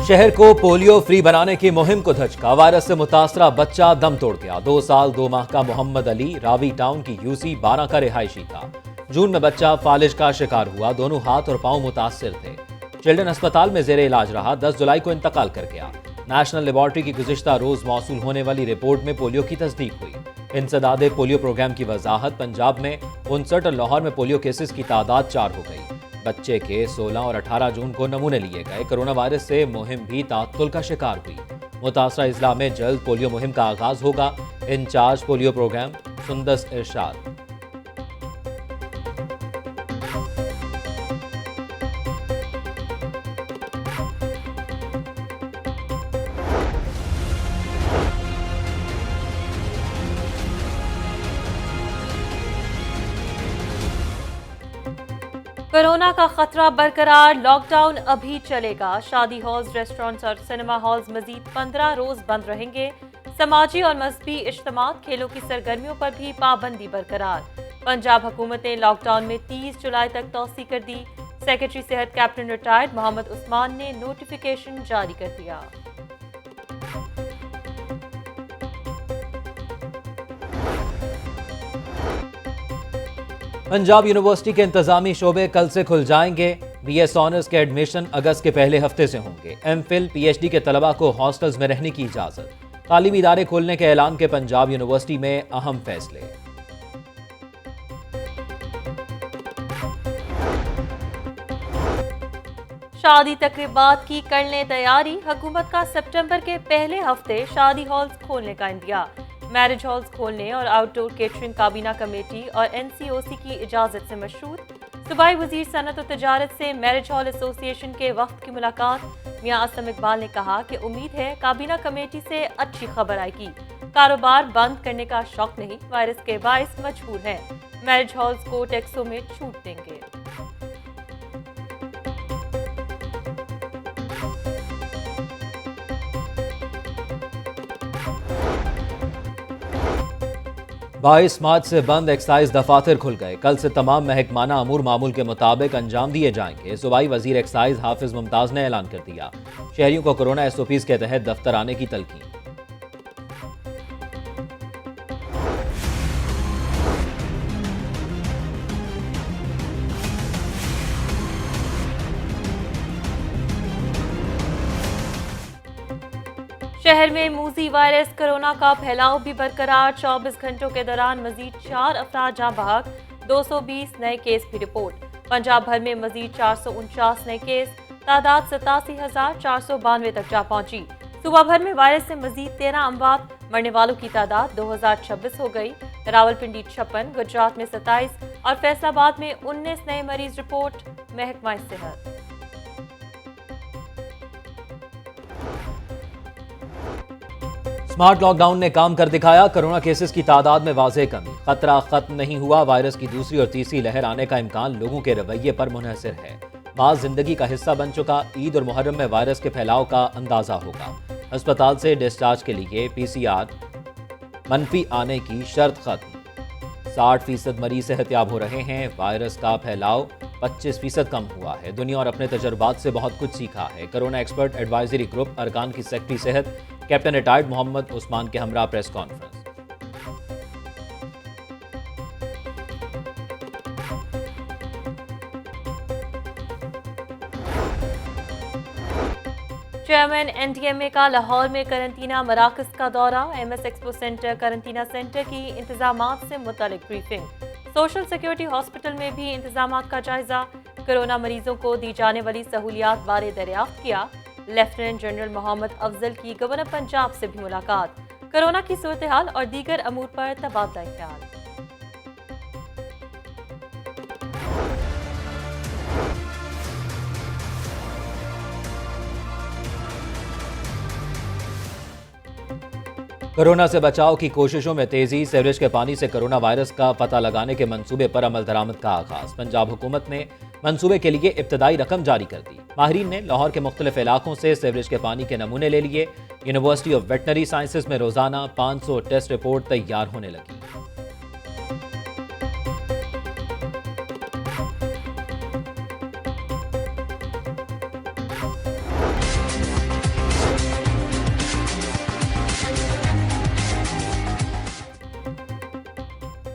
शहर को polio free बनाने की मुहिम को धचका। वायरस से मुतासरा बच्चा दम तोड़ गया। 2 साल 2 माह का मोहम्मद अली रावी टाउन की यूसी 12 का रिहायशी था। जून में बच्चा फालिज का शिकार हुआ। दोनों हाथ और पांव मुतासिर थे। चिल्ड्रन अस्पताल में जेरे इलाज रहा। 10 जुलाई को इंतकाल कर गया। नेशनल लेबॉर्ट्री की गुज़िश्ता रोज मौसूल होने वाली रिपोर्ट में पोलियो की तस्दीक हुई। इंसदादे पोलियो प्रोग्राम की वजाहत। पंजाब में 59 और लाहौर में पोलियो केसेस की तादाद 4 हो गई। बच्चे के 16 और 18 जून को नमूने लिए गए। कोरोना वायरस से मुहिम भी तात्तुल का शिकार हुई। मुतासरा इजला में जल्द पोलियो मुहिम का आगाज होगा। इंचार्ज पोलियो प्रोग्राम सुंदस इरशाद। कोरोना का खतरा बरकरार। लॉकडाउन अभी चलेगा। शादी हॉल्स, रेस्टोरेंट्स और सिनेमा हॉल्स मजीद 15 रोज बंद रहेंगे। समाजी और मजहबी इज्तिमात, खेलों की सरगर्मियों पर भी पाबंदी बरकरार। पंजाब हुकूमत ने लॉकडाउन में 30 जुलाई तक तौसी कर दी। सेक्रेटरी सेहत कैप्टन रिटायर्ड मोहम्मद उस्मान ने नोटिफिकेशन जारी कर दिया। पंजाब यूनिवर्सिटी के इंतजामी शोबे कल से खुल जाएंगे। बीएस ऑनर्स के एडमिशन अगस्त के पहले हफ्ते से होंगे। एमफिल, पीएचडी के तलबा को हॉस्टल्स में रहने की इजाजत। तालीमी इदारे खोलने के ऐलान के पंजाब यूनिवर्सिटी में अहम फैसले। शादी तकरीबात की कर लें तैयारी। हुकूमत का सितंबर के पहले हफ्ते शादी हॉल्स खोलने का इंदिया। मैरिज हॉल्स खोलने और आउटडोर केटरिंग काबीना कमेटी और एनसीओसी की इजाजत से मशरूत। सूबाई वजीर सनत और तजारत से मैरिज हॉल एसोसिएशन के वक्त की मुलाकात। मियां असलम इकबाल ने कहा कि उम्मीद है काबीना कमेटी से अच्छी खबर आएगी। कारोबार बंद करने का शौक नहीं, वायरस के बायस मजबूर है। मैरिज हॉल्स को टैक्सों में छूट देंगे। बाईस मार्च से बंद एक्साइज दफातर खुल गए। कल से तमाम महकमाना अमूर मामूल के मुताबिक अंजाम दिए जाएंगे। सूबाई वजीर एक्साइज हाफिज मुमताज ने ऐलान कर दिया। शहरियों को कोरोना एसओपीज के तहत दफ्तर आने की तलकीन। शहर में मूजी वायरस कोरोना का फैलाव भी बरकरार। 24 घंटों के दौरान मजीद 4 अफराद जाँ बहक। 220 नए केस भी रिपोर्ट। पंजाब भर में मजीद 449 नए केस। तादाद 87,492 तक जा पहुंची। सूबा भर में वायरस से मजीद 13 अमवात। मरने वालों की तादाद 2026 हो गई। रावलपिंडी 56, गुजरात में 27 और फैसलाबाद में 19 नए मरीज रिपोर्ट। महकमा सेहत। स्मार्ट लॉकडाउन ने काम कर दिखाया। कोरोना केसेस की तादाद में वाज़ेह कमी। खतरा खत्म नहीं हुआ। वायरस की दूसरी और तीसरी लहर आने का इम्कान लोगों के रवैये पर मुनहसर है। मास्क जिंदगी का हिस्सा बन चुका। ईद और मुहर्रम में वायरस के फैलाव का अंदाजा होगा। अस्पताल से डिस्चार्ज के लिए पीसीआर मनफी आने की शर्त खत्म। 60% मरीज सेहतयाब हो रहे हैं। वायरस का फैलाव 25% कम हुआ है। दुनिया और अपने तजर्बात से बहुत कुछ सीखा है। कोरोना एक्सपर्ट एडवाइजरी ग्रुप अरकान की सेक्रेटरी सेहत कैप्टन रिटायर्ड मोहम्मद उस्मान के हमरा प्रेस कॉन्फ्रेंस। चेयरमैन एनडीएमए का लाहौर में करंतना मराकज का दौरा। एमएस एक्सपो सेंटर करंतना सेंटर की इंतजामात से मुतालिक ब्रीफिंग। सोशल सिक्योरिटी हॉस्पिटल में भी इंतजामात का जायजा। कोरोना मरीजों को दी जाने वाली सहूलियात बारे दरियाफ्त किया। लेफ्टिनेंट जनरल मोहम्मद अफजल की गवर्नर पंजाब से भी मुलाकात। कोरोना की सूरत हाल और दीगर अमूर पर तबादला ख्याल। कोरोना से बचाव की कोशिशों में तेजी। सीवरेज के पानी से कोरोना वायरस का पता लगाने के मंसूबे पर अमल दरामद का आगाज। पंजाब हुकूमत ने मंसूबे के लिए इब्तदाई रकम जारी कर दी। माहिरीन ने लाहौर के मुख्तलिफ इलाकों से सीवरेज के पानी के नमूने ले लिए। यूनिवर्सिटी ऑफ वेटनरी साइंसेज में रोजाना 500 टेस्ट रिपोर्ट तैयार होने लगी।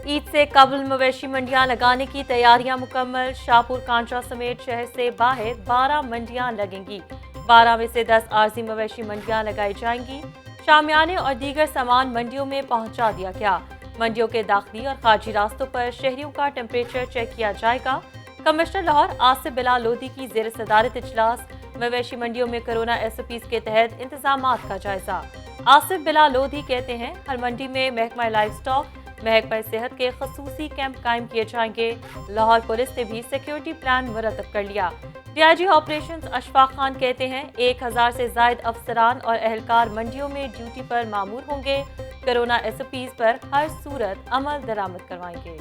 ईद से कबल मवेशी मंडियां लगाने की तैयारियां मुकम्मल। शाहपुर कांचा समेत शहर से बाहर 12 मंडियां लगेंगी। 12 में से 10 आरजी मवेशी मंडियां लगाई जाएंगी। शामियाने और दीगर सामान मंडियों में पहुंचा दिया गया। मंडियों के दाखिली और खारजी रास्तों पर शहरियों का टेम्परेचर चेक किया जाएगा। कमिश्नर लाहौर आसिफ बिलाल लोधी की जेर सदारत इजलास। मवेशी मंडियों में कोरोना SOPs के तहत इंतजामात का जायजा। आसिफ बिलाल लोधी कहते हैं, हर मंडी में महकमा लाइव स्टॉक, महकमा सेहत के खसूसी कैंप कायम किए जाएंगे। लाहौर पुलिस ने भी सिक्योरिटी प्लान मुरतब कर लिया। DIG ऑपरेशंस अशफाक खान कहते हैं, 1000 से जायद अफसरान और एहलकार मंडियों में ड्यूटी पर मामूर होंगे। कोरोना SOPs पर हर सूरत अमल दरामद करवाएंगे।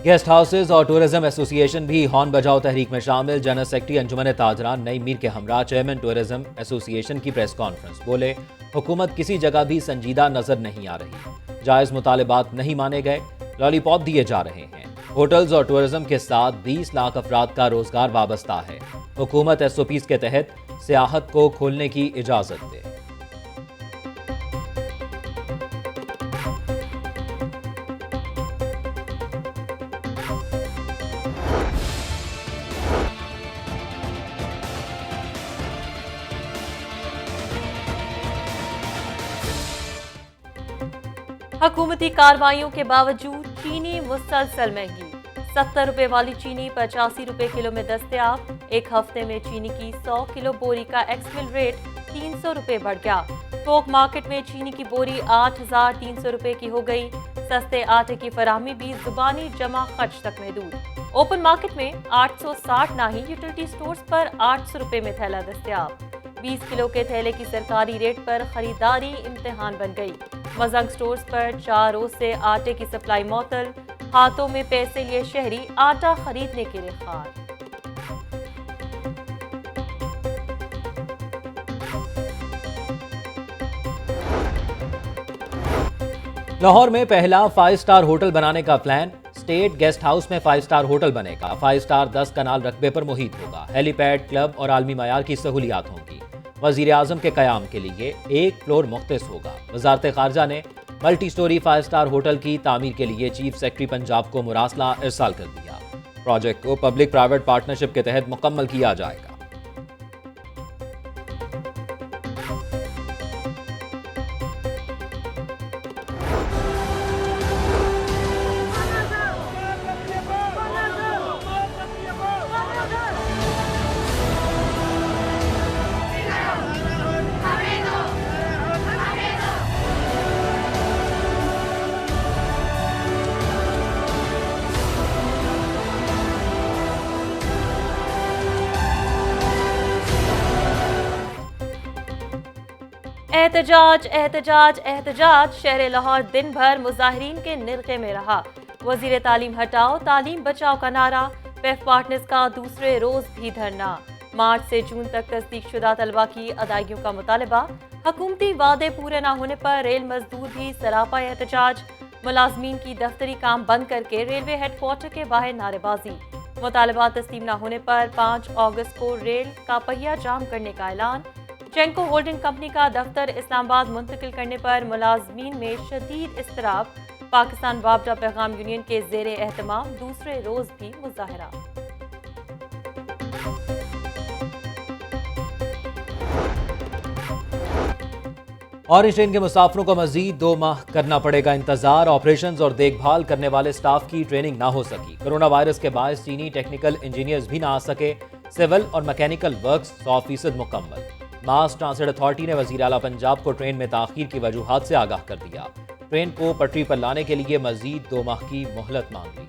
गेस्ट हाउसेज और टूरिज्म एसोसिएशन भी हॉर्न बजाओ तहरीक में शामिल। जनरल सेक्रेटरी अंजुमन ताजरान नई मीर के हमरा चेयरमैन टूरिज्म एसोसिएशन की प्रेस कॉन्फ्रेंस। बोले, हुकूमत किसी जगह भी संजीदा नजर नहीं आ रही। जायज मुतालिबात नहीं माने गए, लॉलीपॉप दिए जा रहे हैं। होटल्स और टूरिज्म के साथ 20 लाख अफराद का रोजगार वाबस्ता है। हुकूमत SOPs के तहत सियाहत को खोलने की इजाजत दे। हुकूमती कार्रवाइयों के बावजूद चीनी मुसलसल महंगी। 70 रुपए वाली चीनी 85 रुपए किलो में दस्तयाब। एक हफ्ते में चीनी की 100 किलो बोरी का एक्समिल रेट 300 रुपए बढ़ गया। थोक मार्केट में चीनी की बोरी 8300 रुपए की हो गई। सस्ते आटे की फराहमी भी जुबानी जमा खर्च तक महदूद। ओपन मार्केट में 860 नाही यूटिलिटी स्टोर्स पर 800 रुपए में थैला दस्तयाब। 20 किलो के थैले की सरकारी रेट पर खरीदारी इम्तिहान बन गई। मजंग स्टोर्स पर 4 रोज से आटे की सप्लाई मअतल। हाथों में पैसे लिए शहरी आटा खरीदने के लिए खार। लाहौर में पहला 5 स्टार होटल बनाने का प्लान। स्टेट गेस्ट हाउस में 5 स्टार होटल बनेगा। 5 स्टार 10 कनाल रकबे पर मुहित होगा। हेलीपैड, क्लब और आलमी मयार की सहूलियात होंगी। वजीर आजम के कयाम के लिए एक फ्लोर मुख्तस होगा। वजारत खारजा ने मल्टी स्टोरी 5 स्टार होटल की तामीर के लिए चीफ सेक्रेटरी पंजाब को मुरासला इरसाल कर दिया। प्रोजेक्ट को पब्लिक प्राइवेट पार्टनरशिप के तहत मुकम्मल किया जाएगा। एहतजाज एहतजाज एहतजाज। शहर लाहौर दिन भर मुजाहिरीन के निर्के में रहा। वजीर तालीम हटाओ तालीम बचाओ का नारा। पेफ पार्टनर्स का दूसरे रोज भी धरना। मार्च से जून तक तस्दीक शुदा तलबा की अदायगियों का मुतालबा। हुकूमती वादे पूरे न होने पर रेल मजदूर भी सरापा एहतजाज। मुलाजमीन की दफ्तरी काम बंद करके रेलवे हेडक्वार्टर के बाहर नारेबाजी। मुतालबा तस्लीम न होने पर 5 अगस्त को रेल का पहिया जाम करने का ऐलान। जेंको होल्डिंग कंपनी का दफ्तर इस्लामाबाद मुंतकिल करने पर मुलाजमीन में शदीद इस्तराब। पाकिस्तान वापडा पैगाम यूनियन के जेरे एहतमाम दूसरे रोज भी मुजाहरा। ऑरेंज ट्रेन के मुसाफिरों को मजीद 2 माह करना पड़ेगा इंतजार। ऑपरेशंस और देखभाल करने वाले स्टाफ की ट्रेनिंग ना हो सकी। कोरोना वायरस के बायस चीनी टेक्निकल इंजीनियर्स भी ना आ सके। सिविल और मैकेनिकल वर्क्स 100% मुकम्मल। मास ट्रांसिट अथॉरिटी ने वजीर आला पंजाब को ट्रेन में ताखीर की वजूहात से आगाह कर दिया। ट्रेन को पटरी पर लाने के लिए मजीद 2 माह की मोहलत मांगी।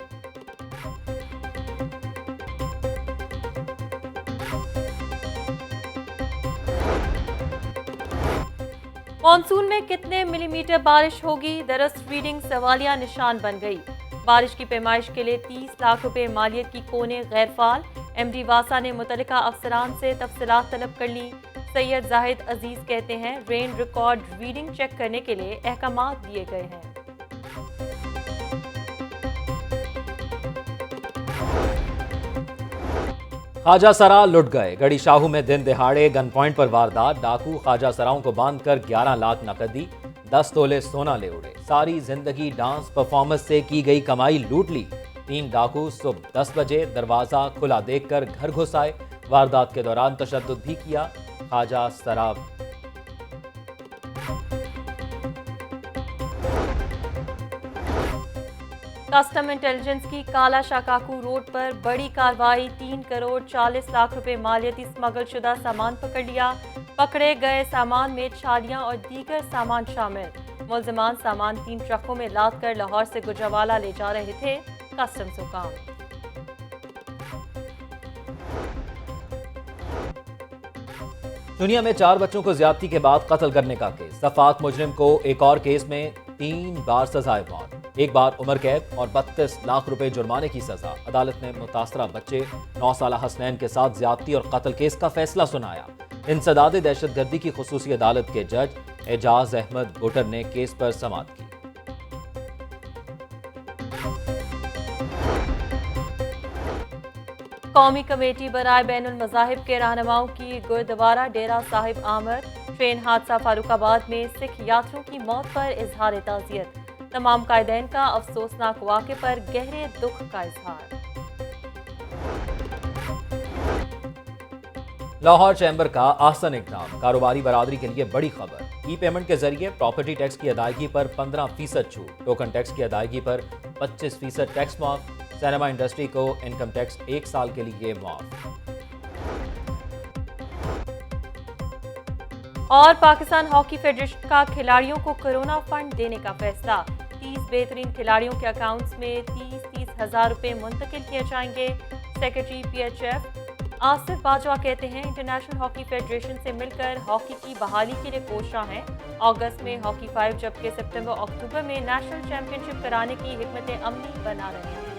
मॉनसून में कितने मिलीमीटर बारिश होगी? दरअसल रीडिंग सवालिया निशान बन गई। बारिश की पैमाइश के लिए 30 लाख रुपए मालियत की कोने गैर फाल। MD वासा ने मुतल्लिका अफसरान से तफसीलात तलब कर ली। सैयद जाहिद अजीज कहते हैं, रेन रिकॉर्ड रीडिंग चेक करने के लिए अहकामात दिए गए हैं। ख्वाजा सरा लुट गए। गढ़ी शाहू में दिन दिहाड़े गन पॉइंट पर वारदात। डाकू ख्वाजा सराओं को बांधकर 11 लाख नकदी 10 तोले सोना ले उड़े। सारी जिंदगी डांस परफॉर्मेंस से की गई कमाई लूट ली। 3 डाकू सुबह 10 बजे दरवाजा खुला देखकर घर घुस आए। वारदात के दौरान तशद्दुद भी किया। ख्वाजा सरा कस्टम इंटेलिजेंस की काला शाकाकू रोड पर बड़ी कार्रवाई। 3 करोड़ 40 लाख रुपए मालियती स्मगल शुदा सामान पकड़ लिया। पकड़े गए सामान में छालियां और दीगर सामान शामिल। मुलजमान सामान 3 ट्रकों में लाद कर लाहौर से गुजरावाला ले जा रहे थे। कस्टम्स हुकाम। दुनिया में 4 बच्चों को ज्यादती के बाद कत्ल करने का केस। सफाक मुजरिम को एक और केस में 3 बार सजाए मौत, 1 बार उम्र कैद और 32 लाख रुपए जुर्माने की सजा। अदालत ने मुतासरा बच्चे 9 साल हसनैन के साथ ज्यादती और कत्ल केस का फैसला सुनाया। इंसदाद दहशतगर्दी की खुसूसी अदालत के जज एजाज अहमद बुटर ने केस पर समाअत की। कौमी कमेटी बराए बैनुल मज़ाहिब के रहनुमाओं की गुरुद्वारा डेरा साहिब आमर ट्रेन हादसा फारूकाबाद में सिख यात्रियों की मौत पर इजहार ताज़ियत। तमाम कायदैन का अफसोसनाक वाक़े पर गहरे दुख का इजहार। लाहौर चैम्बर का आसन इक़दाम। कारोबारी बरादरी के लिए बड़ी खबर। ई पेमेंट के जरिए प्रॉपर्टी टैक्स की अदायगी पर 15% छूट। टोकन टैक्स की अदायगी पर 25% टैक्स माफ। सिनेमा इंडस्ट्री को इनकम टैक्स 1 साल के लिए माफ। और पाकिस्तान हॉकी फेडरेशन का खिलाड़ियों को कोरोना फंड देने का फैसला। 30 बेहतरीन खिलाड़ियों के अकाउंट्स में 30-30 हज़ार रुपए मुंतकिल किए जाएंगे। सेक्रेटरी PHF आसिफ बाजवा कहते हैं इंटरनेशनल हॉकी फेडरेशन से मिलकर हॉकी की बहाली के लिए कोशिश हैं। अगस्त में हॉकी 5 जबकि सितंबर अक्टूबर में नेशनल चैंपियनशिप कराने की हिकमत अमली बना रहे हैं।